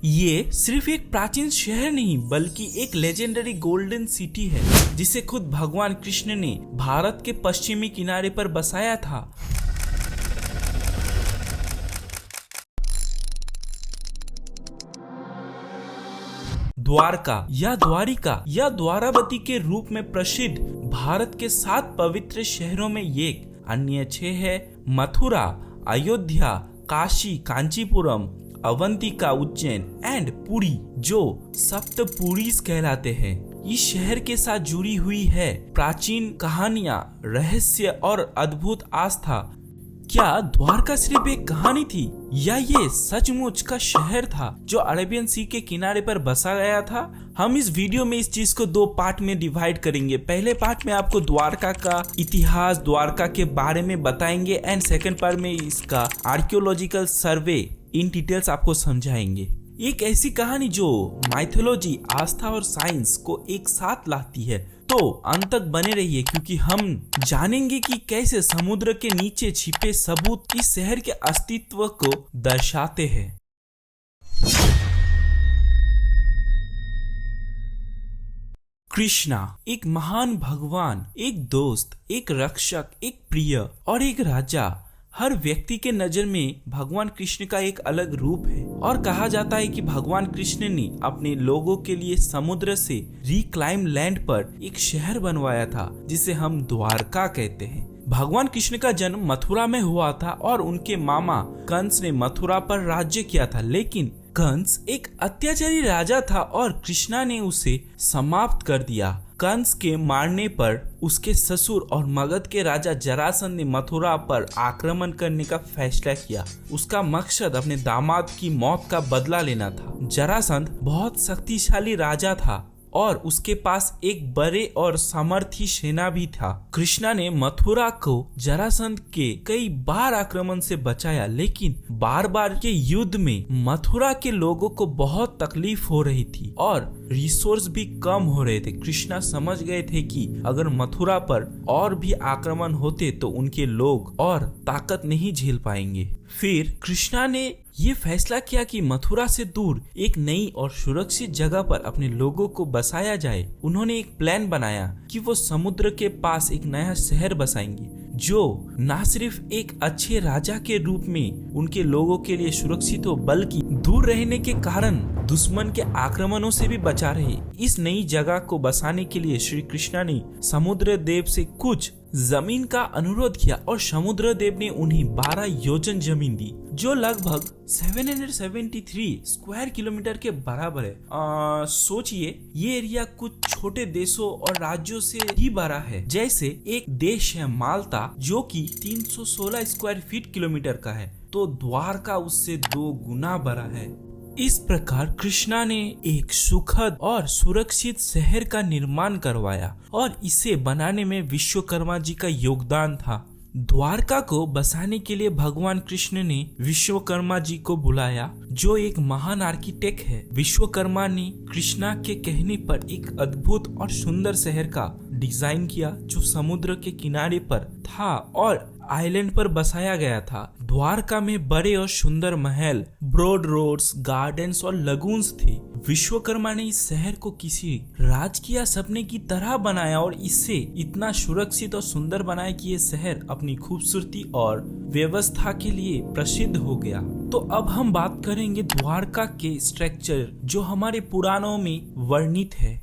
ये सिर्फ एक प्राचीन शहर नहीं बल्कि एक लेजेंडरी गोल्डन सिटी है जिसे खुद भगवान कृष्ण ने भारत के पश्चिमी किनारे पर बसाया था। द्वारका या द्वारिका या द्वारावती के रूप में प्रसिद्ध भारत के 7 पवित्र शहरों में एक, अन्य 6 है मथुरा, अयोध्या, काशी, कांचीपुरम, अवंतिका, उज्जैन एंड पुरी, जो सप्तपुरीज कहलाते हैं। इस शहर के साथ जुड़ी हुई है प्राचीन कहानियां, रहस्य और अद्भुत आस्था। क्या द्वारका सिर्फ एक कहानी थी या ये सचमुच का शहर था जो अरेबियन सी के किनारे पर बसा गया था? हम इस वीडियो में इस चीज को 2 पार्ट में डिवाइड करेंगे। पहले पार्ट में आपको द्वारका का इतिहास, द्वारका के बारे में बताएंगे एंड सेकंड पार्ट में इसका आर्कियोलॉजिकल सर्वे इन डिटेल्स आपको समझाएंगे। एक ऐसी कहानी जो माइथोलॉजी, आस्था और साइंस को एक साथ लाती है। तो अंत तक बने रहिए क्योंकि हम जानेंगे कि कैसे समुद्र के नीचे छिपे सबूत इस शहर के अस्तित्व को दर्शाते हैं। कृष्णा एक महान भगवान, एक दोस्त, एक रक्षक, एक प्रिय और एक राजा। हर व्यक्ति के नजर में भगवान कृष्ण का एक अलग रूप है और कहा जाता है कि भगवान कृष्ण ने अपने लोगों के लिए समुद्र से रिक्लाइम लैंड पर एक शहर बनवाया था जिसे हम द्वारका कहते हैं। भगवान कृष्ण का जन्म मथुरा में हुआ था और उनके मामा कंस ने मथुरा पर राज्य किया था, लेकिन कंस एक अत्याचारी राजा था और कृष्णा ने उसे समाप्त कर दिया। कंस के मारने पर उसके ससुर और मगध के राजा जरासंध ने मथुरा पर आक्रमण करने का फैसला किया। उसका मकसद अपने दामाद की मौत का बदला लेना था। जरासंध बहुत शक्तिशाली राजा था और उसके पास एक बड़े और सामर्थी सेना भी था। कृष्णा ने मथुरा को जरासंध के कई बार आक्रमण से बचाया, लेकिन बार बार के युद्ध में मथुरा के लोगों को बहुत तकलीफ हो रही थी और रिसोर्स भी कम हो रहे थे। कृष्णा समझ गए थे कि अगर मथुरा पर और भी आक्रमण होते तो उनके लोग और ताकत नहीं झेल पाएंगे। फिर कृष्णा ने ये फैसला किया कि मथुरा से दूर एक नई और सुरक्षित जगह पर अपने लोगों को बसाया जाए। उन्होंने एक प्लान बनाया कि वो समुद्र के पास एक नया शहर बसाएंगे जो न सिर्फ एक अच्छे राजा के रूप में उनके लोगों के लिए सुरक्षित हो बल्कि दूर रहने के कारण दुश्मन के आक्रमणों से भी बचा रहे। इस नई जगह को बसाने के लिए श्री कृष्णा ने समुद्र देव से कुछ जमीन का अनुरोध किया और समुद्र देव ने उन्हें 12 योजन जमीन दी जो लगभग 773 स्क्वायर किलोमीटर के बराबर है। सोचिए ये एरिया कुछ छोटे देशों और राज्यों से ही बड़ा है। जैसे एक देश है माल्टा जो कि 316 स्क्वायर फीट किलोमीटर का है, तो द्वारका उससे 2 गुना बड़ा है। इस प्रकार कृष्णा ने एक सुखद और सुरक्षित शहर का निर्माण करवाया और इसे बनाने में विश्वकर्मा जी का योगदान था। द्वारका को बसाने के लिए भगवान कृष्ण ने विश्वकर्मा जी को बुलाया जो एक महान आर्किटेक्ट है। विश्वकर्मा ने कृष्णा के कहने पर एक अद्भुत और सुंदर शहर का डिजाइन किया जो समुद्र के किनारे पर था और आइलैंड पर बसाया गया था। द्वारका में बड़े और सुंदर महल, ब्रॉड रोड्स, गार्डन्स और लगून्स थे। विश्वकर्मा ने इस शहर को किसी राजकीय सपने की तरह बनाया और इसे इतना सुरक्षित और सुंदर बनाया कि ये शहर अपनी खूबसूरती और व्यवस्था के लिए प्रसिद्ध हो गया। तो अब हम बात करेंगे द्वारका के स्ट्रक्चर जो हमारे पुराणों में वर्णित है।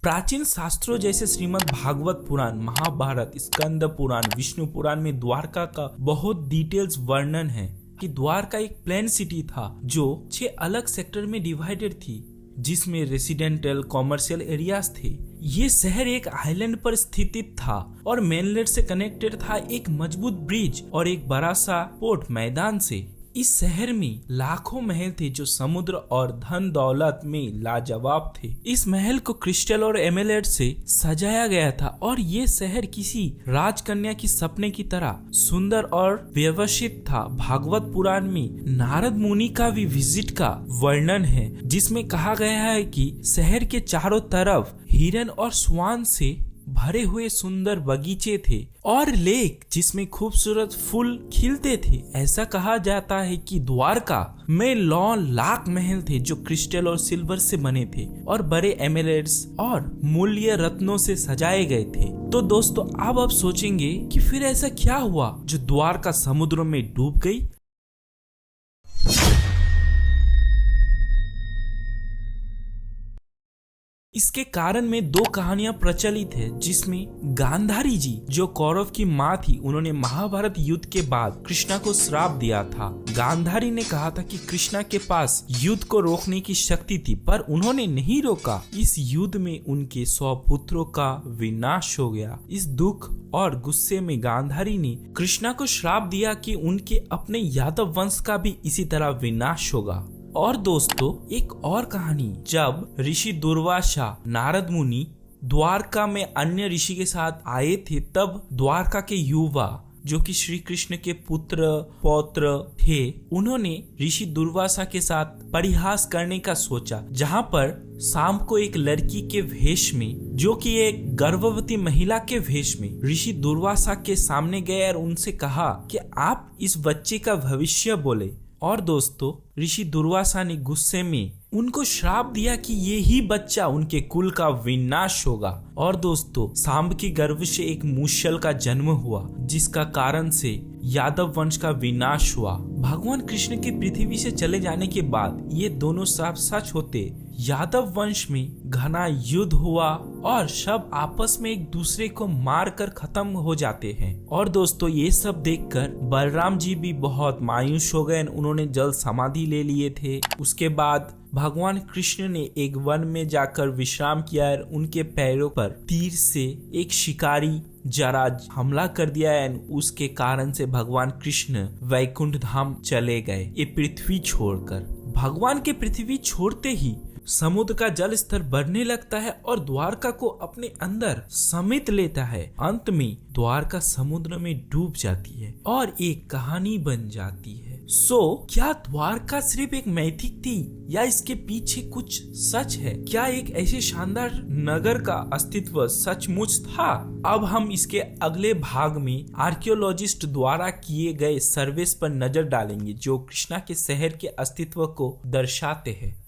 प्राचीन शास्त्रों जैसे श्रीमद् भागवत पुराण, महाभारत, स्कंद पुराण, विष्णु पुराण में द्वारका का बहुत डिटेल्स वर्णन है कि द्वारका एक प्लेन सिटी था जो 6 अलग सेक्टर में डिवाइडेड थी जिसमें रेसिडेंटल, कॉमर्शियल एरियाज थे। ये शहर एक आइलैंड पर स्थित था और मेनलैंड से कनेक्टेड था एक मजबूत ब्रिज और एक बड़ा सा पोर्ट मैदान से। इस शहर में लाखों महल थे जो समुद्र और धन दौलत में लाजवाब थे। इस महल को क्रिस्टल और एमेलेट से सजाया गया था और ये शहर किसी राजकन्या की सपने की तरह सुंदर और व्यवस्थित था। भागवत पुराण में नारद मुनि का भी विजिट का वर्णन है जिसमें कहा गया है कि शहर के चारों तरफ हिरन और स्वान से भरे हुए सुंदर बगीचे थे और लेक जिसमें खूबसूरत फूल खिलते थे। ऐसा कहा जाता है कि द्वारका में 9 लाख महल थे जो क्रिस्टल और सिल्वर से बने थे और बड़े एमराल्ड्स और मूल्य रत्नों से सजाए गए थे। तो दोस्तों अब आप सोचेंगे कि फिर ऐसा क्या हुआ जो द्वारका समुद्र में डूब गई। इसके कारण में 2 कहानियां प्रचलित है, जिसमें गांधारी जी जो कौरव की माँ थी, उन्होंने महाभारत युद्ध के बाद कृष्णा को श्राप दिया था। गांधारी ने कहा था कि कृष्णा के पास युद्ध को रोकने की शक्ति थी, पर उन्होंने नहीं रोका। इस युद्ध में उनके 100 पुत्रों का विनाश हो गया। इस दुख और गुस्से में गांधारी ने कृष्णा को श्राप दिया कि उनके अपने यादव वंश का भी इसी तरह विनाश होगा। और दोस्तों एक और कहानी, जब ऋषि दुर्वासा नारद मुनि द्वारका में अन्य ऋषि के साथ आए थे, तब द्वारका के युवा जो कि श्री कृष्ण के पुत्र पौत्र थे, उन्होंने ऋषि दुर्वासा के साथ परिहास करने का सोचा। जहां पर शाम को एक लड़की के वेश में, जो कि एक गर्भवती महिला के वेश में, ऋषि दुर्वासा के सामने गए और उनसे कहा कि आप इस बच्चे का भविष्य बोले। और दोस्तों ऋषि दुर्वासा ने गुस्से में उनको श्राप दिया कि ये ही बच्चा उनके कुल का विनाश होगा। और दोस्तों सांब के गर्भ से एक मूषल का जन्म हुआ, जिसका कारण से यादव वंश का विनाश हुआ। भगवान कृष्ण के पृथ्वी से चले जाने के बाद ये दोनों श्राप सच होते। यादव वंश में घना युद्ध हुआ और सब आपस में एक दूसरे को मार कर खत्म हो जाते हैं। और दोस्तों ये सब देखकर बलराम जी भी बहुत मायूस हो गए। उन्होंने जल समाधि ले लिए थे। उसके बाद भगवान कृष्ण ने एक वन में जाकर विश्राम किया और उनके पैरों पर तीर से एक शिकारी जराज हमला कर दिया है। उसके कारण से भगवान कृष्ण वैकुंठ धाम चले गए, ये पृथ्वी छोड़कर। भगवान के पृथ्वी छोड़ते ही समुद्र का जल स्तर बढ़ने लगता है और द्वारका को अपने अंदर समेट लेता है। अंत में द्वारका समुद्र में डूब जाती है और एक कहानी बन जाती है। क्या द्वारका सिर्फ एक मैथिक थी या इसके पीछे कुछ सच है? क्या एक ऐसे शानदार नगर का अस्तित्व सचमुच था? अब हम इसके अगले भाग में आर्कियोलॉजिस्ट द्वारा किए गए सर्वेस पर नजर डालेंगे, जो कृष्णा के शहर के अस्तित्व को दर्शाते हैं।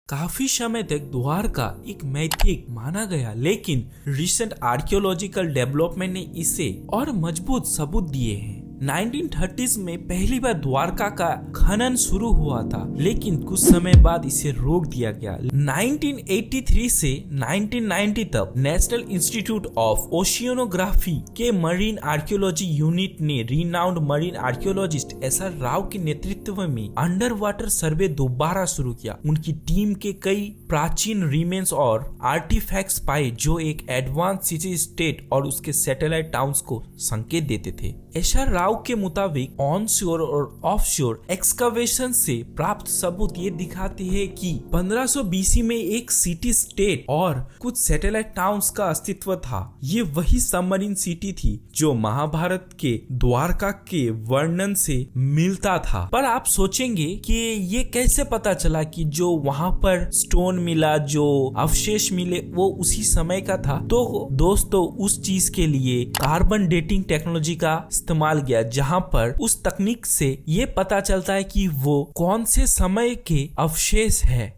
काफी समय तक द्वारका एक मैथिक माना गया, लेकिन रिसेंट आर्कियोलॉजिकल डेवलपमेंट ने इसे और मजबूत सबूत दिए हैं। 1930s में पहली बार द्वारका का खनन शुरू हुआ था, लेकिन कुछ समय बाद इसे रोक दिया गया। 1983 से 1990 तक नेशनल इंस्टीट्यूट ऑफ ओशियनोग्राफी के मरीन आर्कियोलॉजी यूनिट ने renowned marine archaeologist SR Rao के नेतृत्व में अंडर वाटर सर्वे दोबारा शुरू किया। उनकी टीम के कई प्राचीन रिमेन्स और आर्टिफैक्ट्स पाए, जो एक एडवांस सिटी स्टेट और उसके सैटेलाइट टाउन्स को संकेत देते थे। एसआर राव के मुताबिक ऑन शोर और ऑफ शोर एक्सकवेशन से प्राप्त सबूत ये दिखाते हैं कि 1500 BC में एक सिटी स्टेट और कुछ सैटेलाइट टाउन्स का अस्तित्व था। ये वही सबमरीन सिटी थी जो महाभारत के द्वारका के वर्णन से मिलता था। पर आप सोचेंगे कि ये कैसे पता चला कि जो वहां पर स्टोन मिला, जो अवशेष मिले, वो उसी समय का था? तो दोस्तों उस चीज के लिए कार्बन डेटिंग टेक्नोलॉजी का इस्तेमाल किया, जहां पर उस तकनीक से ये पता चलता है कि वो कौन से समय के अवशेष है।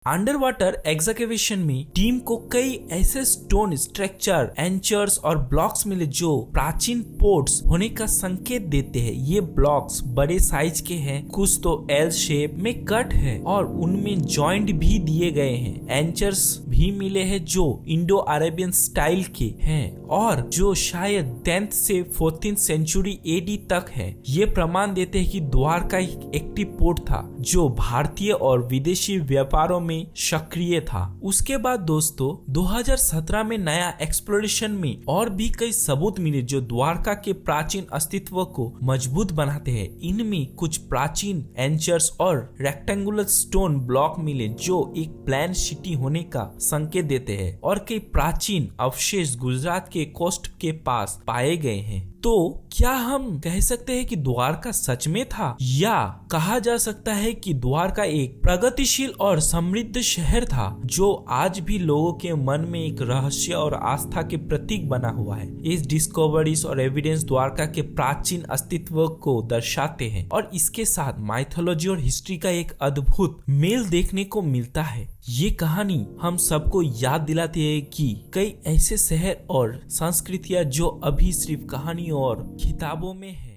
अंडर वाटर एक्सकवेशन में टीम को कई ऐसे स्टोन स्ट्रक्चर, एंचर्स और ब्लॉक्स मिले जो प्राचीन पोर्ट्स होने का संकेत देते हैं। ये ब्लॉक्स बड़े साइज के हैं, कुछ तो एल शेप में कट है और उनमें जॉइंट भी दिए गए हैं। एंचर्स भी मिले हैं जो इंडो अरेबियन स्टाइल के हैं और जो शायद 10th से 14th सेंचुरी AD तक है। ये प्रमाण देते हैं कि द्वारका एक एक्टिव पोर्ट था जो भारतीय और विदेशी व्यापारों में सक्रिय था। उसके बाद दोस्तों 2017 में नया एक्सप्लोरेशन में और भी कई सबूत मिले जो द्वारका के प्राचीन अस्तित्व को मजबूत बनाते हैं। इनमें कुछ प्राचीन एंचर्स और रेक्टेंगुलर स्टोन ब्लॉक मिले जो एक प्लान सिटी होने का संकेत देते हैं और कई प्राचीन अवशेष गुजरात के कोस्ट के पास पाए गए हैं। तो क्या हम कह सकते हैं कि द्वारका सच में था, या कहा जा सकता है कि द्वारका एक प्रगतिशील और समृद्ध शहर था जो आज भी लोगों के मन में एक रहस्य और आस्था के प्रतीक बना हुआ है। इस डिस्कवरीज और एविडेंस द्वारका के प्राचीन अस्तित्व को दर्शाते हैं और इसके साथ माइथोलॉजी और हिस्ट्री का एक अद्भुत मेल देखने को मिलता है। ये कहानी हम सबको याद दिलाती है कि कई ऐसे शहर और संस्कृतियां जो अभी सिर्फ कहानी और किताबों में है।